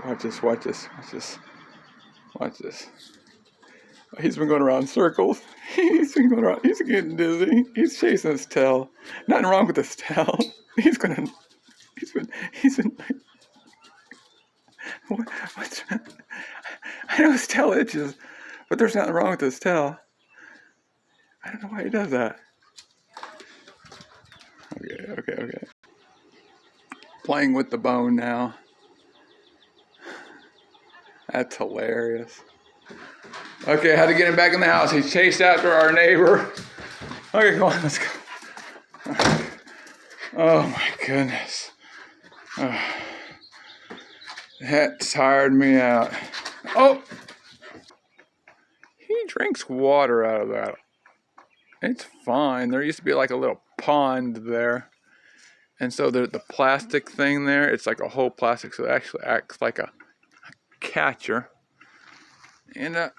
Watch this, watch this, watch this. Watch this. He's been going around in circles. He's been going around. He's getting dizzy. He's chasing his tail. Nothing wrong with his tail. He's been. What's? I know his tail itches, but there's nothing wrong with his tail. I don't know why he does that. Okay. Playing with the bone now. That's hilarious. Okay, how to get him back in the house. He chased after our neighbor. Okay, come on, let's go. Oh my goodness. Oh, that tired me out. Oh! He drinks water out of that. It's fine. There used to be like a little pond there. And so the plastic thing there, it's like a whole plastic, so it actually acts like a catcher. And I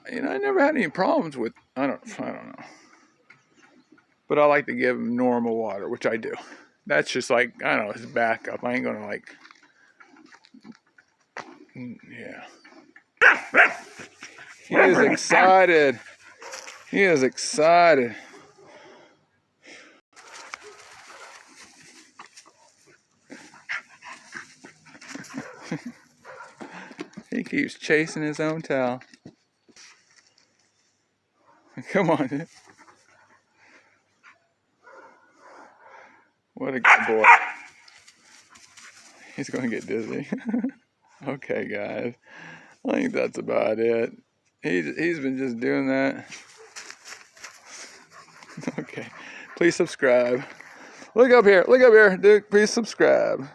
never had any problems with, I don't know. But I like to give him normal water, which I do. That's just like, I don't know, his backup. I ain't gonna like, yeah. He is excited. He is excited. He keeps chasing his own tail. Come on. What a good boy. He's going to get dizzy. Okay, guys. I think that's about it. He's been just doing that. Okay. Please subscribe. Look up here. Dude, please subscribe.